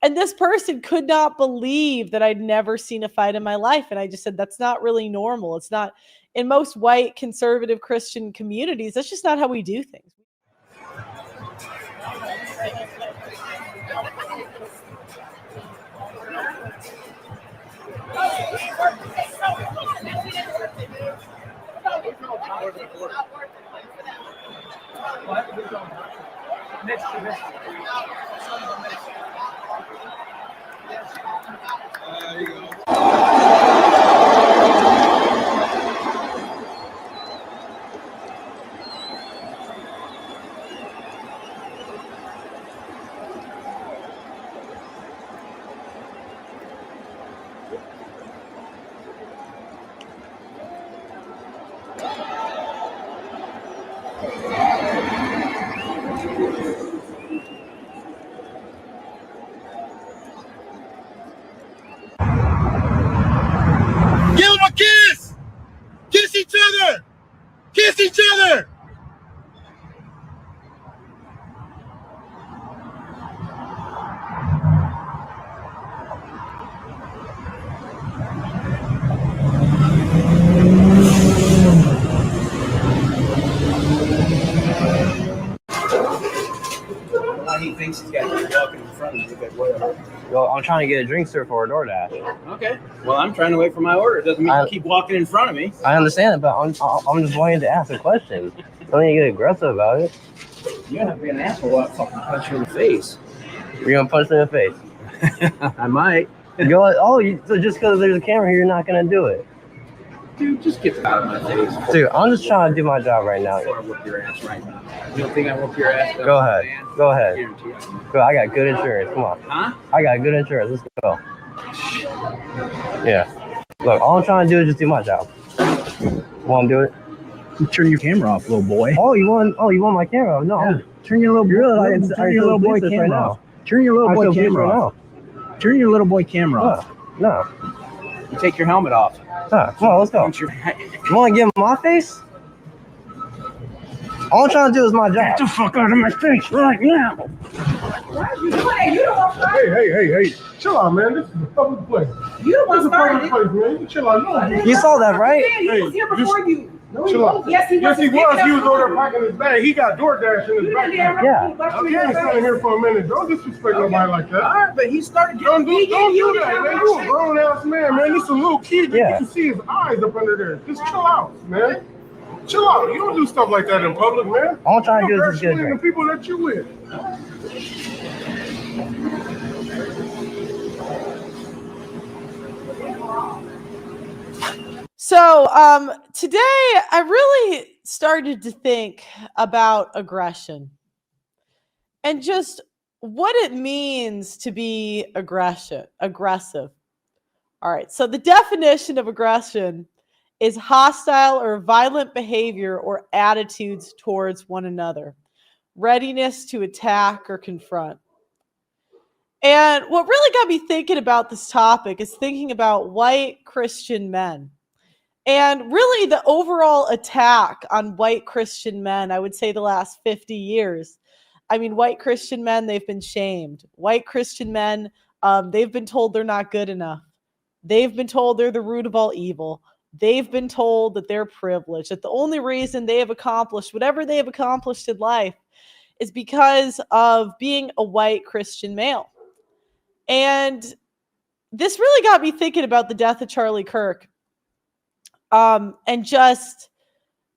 And this person could not believe that I'd never seen a fight in my life. And I just said, that's not really normal. It's not in most white conservative Christian communities. That's just not how we do things. Give them a kiss! Kiss each other! Kiss each other! Why he thinks he's got to walking in front of you, but whatever. Well, I'm trying to get a drink, sir, for a DoorDash. Okay. Well, I'm trying to wait for my order. It doesn't mean you keep walking in front of me. I understand it, but I'm just wanting to ask a question. Don't need to get aggressive about it. You're gonna be an asshole. I'll fucking punch you in the face. You're gonna punch me in the face. I might. You're like, so just because there's a camera here, you're not gonna do it. Dude, just get out of my face. Dude, I'm just trying to do my job right now. Before I whoop your ass right now. You don't think I whoop your ass? Go ahead. Man? Go ahead. Guarantee I do. Go, I got good insurance. Come on. Huh? I got good insurance. Let's go. Yeah. Look, all I'm trying to do is just do my job. Want to do it? You turn your camera off, little boy. Oh, you want my camera? No. Yeah. Turn your little boy camera off. Turn your little boy camera off. Turn your little boy camera off. No. You take your helmet off. Come on, let's go. You want to give him my face? All I'm trying to do is my job. Get the fuck out of my face right now. Hey. Chill out, man. This is a public place. You don't want to start it. Place, man. You chill out. No, You saw that, right? He was here before you. chill out. Yes, he was. Yes, he was. He was over there packing his bag. He got DoorDash in his backpack. Yeah. Okay, I'm standing here for a minute. Don't disrespect nobody like that. All right, but he started Don't getting do that, man. You a grown ass man, man. This is a little kid. Yeah. You can see his eyes up under there. Just chill out, man. Chill out. You don't do stuff like that in public, man. All I'm trying to do is just get a the drink. people that you with. So today I really started to think about aggression and just what it means to be aggressive. All right, so the definition of aggression is hostile or violent behavior or attitudes towards one another, readiness to attack or confront. And what really got me thinking about this topic is thinking about white Christian men. And really the overall attack on white Christian men, I would say the last 50 years. I mean, white Christian men, they've been shamed. White Christian men, they've been told they're not good enough. They've been told they're the root of all evil. They've been told that they're privileged, that the only reason they have accomplished whatever they have accomplished in life is because of being a white Christian male. And this really got me thinking about the death of Charlie Kirk. And just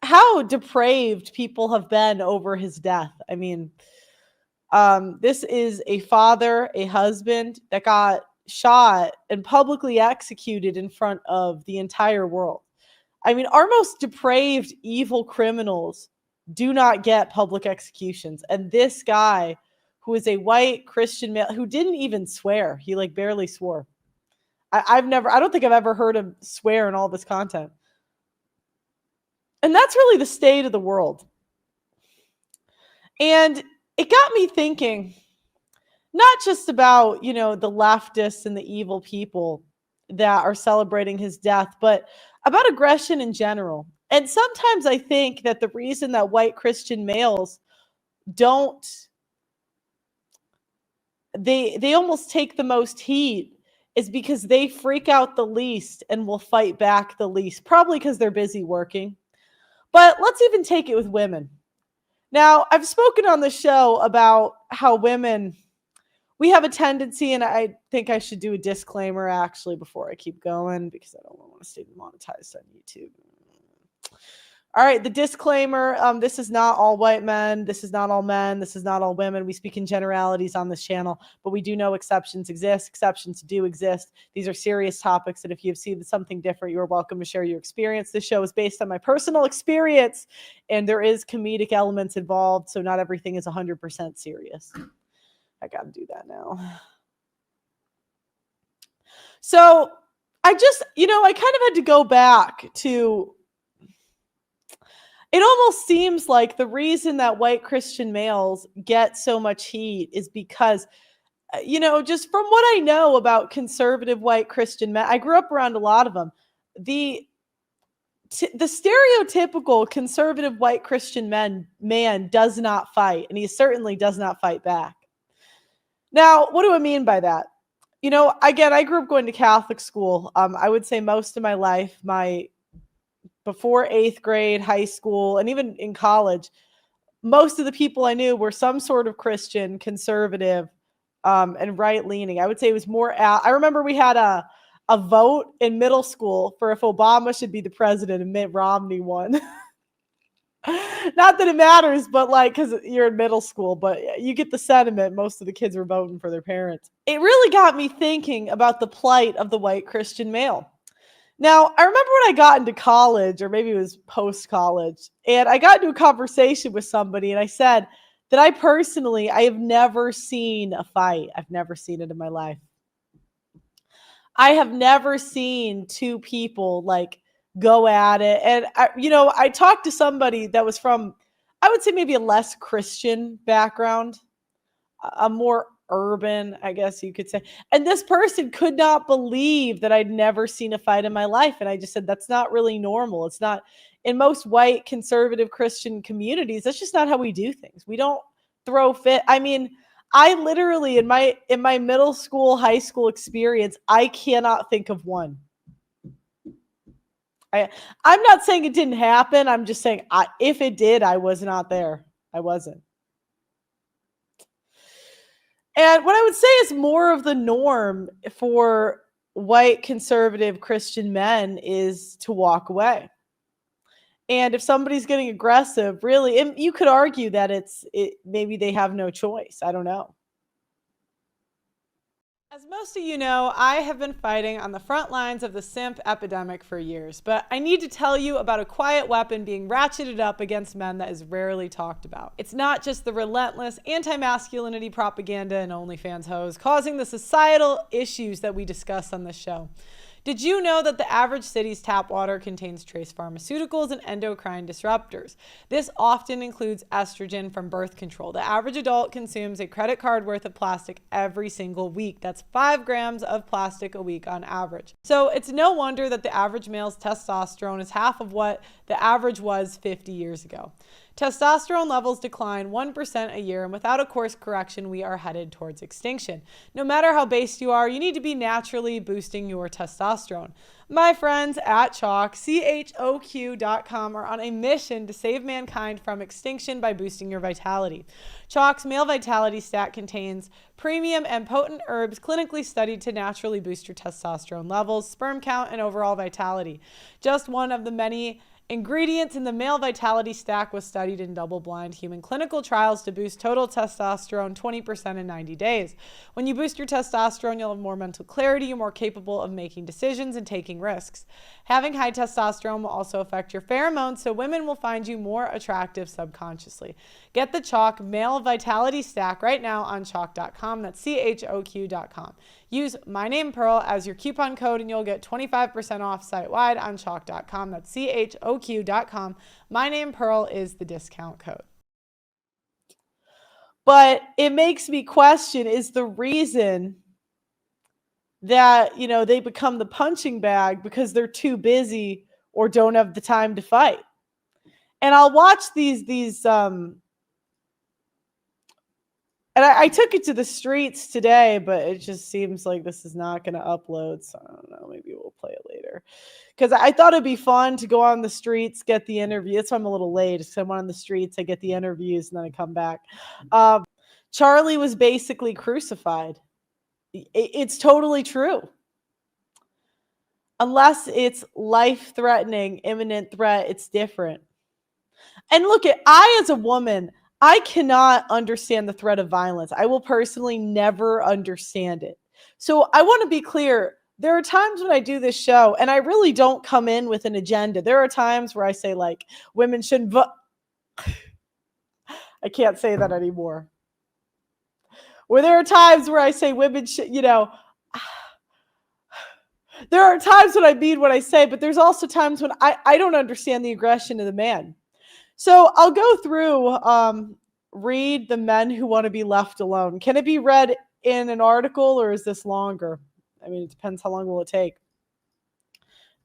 how depraved people have been over his death. I mean, this is a father, a husband that got shot and publicly executed in front of the entire world. I mean, our most depraved, evil criminals do not get public executions. And this guy, who is a white Christian male, who didn't even swear, he like barely swore. I don't think I've ever heard him swear in all this content. And that's really the state of the world. And it got me thinking, not just about, the leftists and the evil people that are celebrating his death, but about aggression in general. And sometimes I think that the reason that white Christian males don't they almost take the most heat is because they freak out the least and will fight back the least, probably because they're busy working. But let's even take it with women. Now, I've spoken on the show about how women, we have a tendency, and I think I should do a disclaimer actually before I keep going because I don't want to stay monetized on YouTube. All right, the disclaimer, this is not all white men, this is not all men, this is not all women. We speak in generalities on this channel, but we do know exceptions exist. Exceptions do exist. These are serious topics, and if you have seen something different, you're welcome to share your experience. This show is based on my personal experience, and there is comedic elements involved, so not everything is 100% serious. I got to do that now. So I just, I kind of had to go back to, it almost seems like the reason that white Christian males get so much heat is because, just from what I know about conservative white Christian men, I grew up around a lot of them. The stereotypical conservative white Christian man does not fight, and he certainly does not fight back. Now, what do I mean by that? Again, I grew up going to Catholic school. I would say most of my life, before 8th grade, high school, and even in college, most of the people I knew were some sort of Christian, conservative, and right-leaning. I would say it was more I remember we had a vote in middle school for if Obama should be the president, and Mitt Romney won. Not that it matters, but because you're in middle school, but you get the sentiment. Most of the kids were voting for their parents. It really got me thinking about the plight of the white Christian male. Now, I remember when I got into college, or maybe it was post-college, and I got into a conversation with somebody, and I said that I have never seen a fight. I've never seen it in my life. I have never seen two people go at it. And I talked to somebody that was from, I would say maybe a less Christian background, a more urban, I guess you could say. And this person could not believe that I'd never seen a fight in my life. And I just said, that's not really normal. It's not in most white conservative Christian communities. That's just not how we do things. We don't throw fit. I mean, I literally in my middle school, high school experience, I cannot think of one. I'm not saying it didn't happen. I'm just saying if it did, I was not there. I wasn't. And what I would say is more of the norm for white conservative Christian men is to walk away. And if somebody's getting aggressive, really, and you could argue that maybe they have no choice. I don't know. As most of you know, I have been fighting on the front lines of the simp epidemic for years, but I need to tell you about a quiet weapon being ratcheted up against men that is rarely talked about. It's not just the relentless anti-masculinity propaganda and OnlyFans hoes causing the societal issues that we discuss on this show. Did you know that the average city's tap water contains trace pharmaceuticals and endocrine disruptors? This often includes estrogen from birth control. The average adult consumes a credit card worth of plastic every single week. That's 5 grams of plastic a week on average. So it's no wonder that the average male's testosterone is half of what the average was 50 years ago. Testosterone levels decline 1% a year, and without a course correction, we are headed towards extinction. No matter how based you are, you need to be naturally boosting your testosterone. My friends at Chalk, CHOQ.com, are on a mission to save mankind from extinction by boosting your vitality. Chalk's Male Vitality Stack contains premium and potent herbs clinically studied to naturally boost your testosterone levels, sperm count, and overall vitality. Just one of the many ingredients in the Male Vitality Stack was studied in double-blind human clinical trials to boost total testosterone 20% in 90 days. When you boost your testosterone, you'll have more mental clarity, you're more capable of making decisions and taking risks. Having high testosterone will also affect your pheromones, so women will find you more attractive subconsciously. Get the Chalk Male Vitality Stack right now on Chalk.com. That's CHOQ.com. Use my name Pearl as your coupon code and you'll get 25% off site-wide on Chalk.com. That's CHOQ.com. My name Pearl is the discount code. But it makes me question, is the reason that, they become the punching bag because they're too busy or don't have the time to fight? And I'll watch these and And I took it to the streets today, but it just seems like this is not going to upload. So I don't know. Maybe we'll play it later. Because I thought it'd be fun to go on the streets, get the interview. That's why I'm a little late. Because I'm on the streets, I get the interviews, and then I come back. Charlie was basically crucified. It's totally true. Unless it's life-threatening, imminent threat, it's different. And look, I as a woman, I cannot understand the threat of violence. I will personally never understand it. So I want to be clear. There are times when I do this show and I really don't come in with an agenda. There are times where I say like women shouldn't vote. I can't say that anymore. Where there are times where I say women should, there are times when I mean what I say, but there's also times when I don't understand the aggression of the man. So I'll go through, read the men who want to be left alone. Can it be read in an article or is this longer? I mean, it depends how long will it take.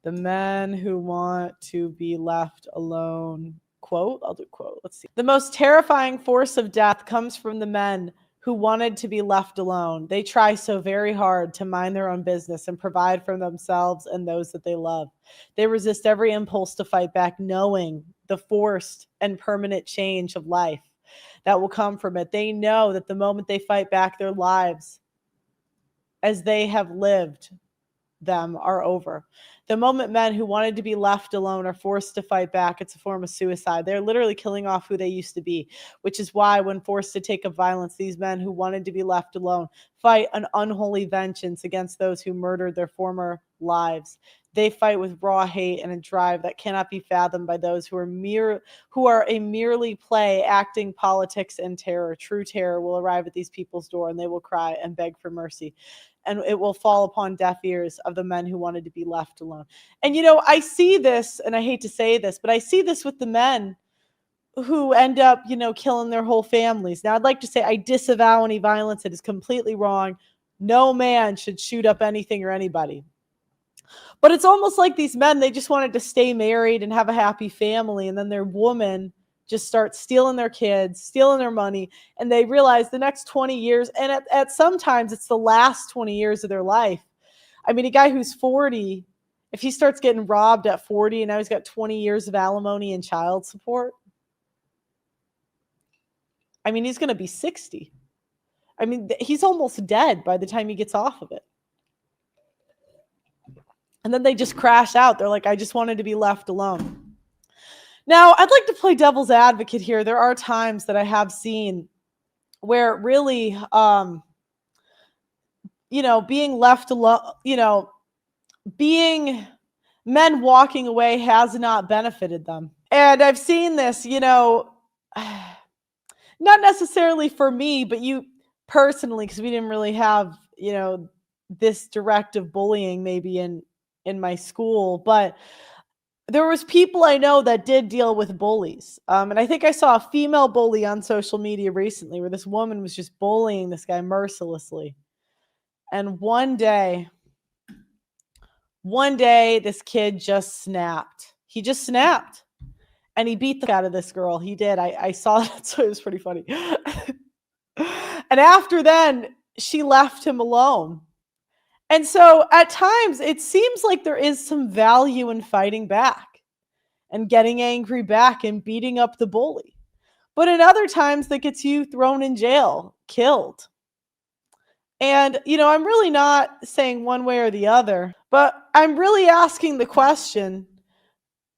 The men who want to be left alone. Quote, I'll do quote. Let's see. The most terrifying force of death comes from the men who wanted to be left alone. They try so very hard to mind their own business and provide for themselves and those that they love. They resist every impulse to fight back, knowing the forced and permanent change of life that will come from it. They know that the moment they fight back, their lives as they have lived them are over. The moment men who wanted to be left alone are forced to fight back, it's a form of suicide. They're literally killing off who they used to be, which is why when forced to take up violence, these men who wanted to be left alone fight an unholy vengeance against those who murdered their former lives. They fight with raw hate and a drive that cannot be fathomed by those who are a merely play, acting politics and terror. True terror will arrive at these people's door, and they will cry and beg for mercy. And it will fall upon deaf ears of the men who wanted to be left alone. And, I see this, and I hate to say this, but I see this with the men who end up, killing their whole families. Now, I'd like to say I disavow any violence. It is completely wrong. No man should shoot up anything or anybody. But it's almost like these men, they just wanted to stay married and have a happy family. And then their woman just starts stealing their kids, stealing their money. And they realize the next 20 years, and at sometimes it's the last 20 years of their life. I mean, a guy who's 40, if he starts getting robbed at 40 and now he's got 20 years of alimony and child support, I mean, he's going to be 60. I mean, he's almost dead by the time he gets off of it. And then they just crash out. They're like, I just wanted to be left alone. Now, I'd like to play devil's advocate here. There are times that I have seen where really, being left alone, being men walking away has not benefited them. And I've seen this, not necessarily for me, but you personally, because we didn't really have, this directive bullying maybe in my school, but there was people I know that did deal with bullies. And I think I saw a female bully on social media recently where this woman was just bullying this guy mercilessly. And one day, this kid just snapped. He just snapped. And he beat the out of this girl. He did. I saw that, so it was pretty funny. And after then, she left him alone. And so at times, it seems like there is some value in fighting back and getting angry back and beating up the bully. But at other times, that gets you thrown in jail, killed. And, I'm really not saying one way or the other, but I'm really asking the question.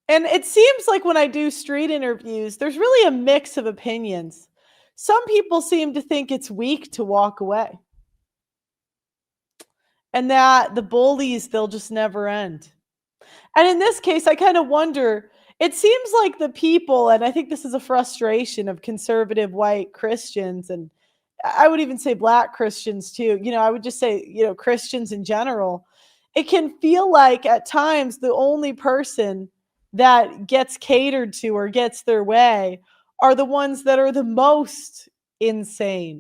And it seems like when I do street interviews, there's really a mix of opinions. Some people seem to think it's weak to walk away. And that the bullies, they'll just never end. And in this case, I kind of wonder, it seems like the people, and I think this is a frustration of conservative white Christians, and I would even say black Christians too. I would just say, Christians in general. It can feel like at times the only person that gets catered to or gets their way are the ones that are the most insane.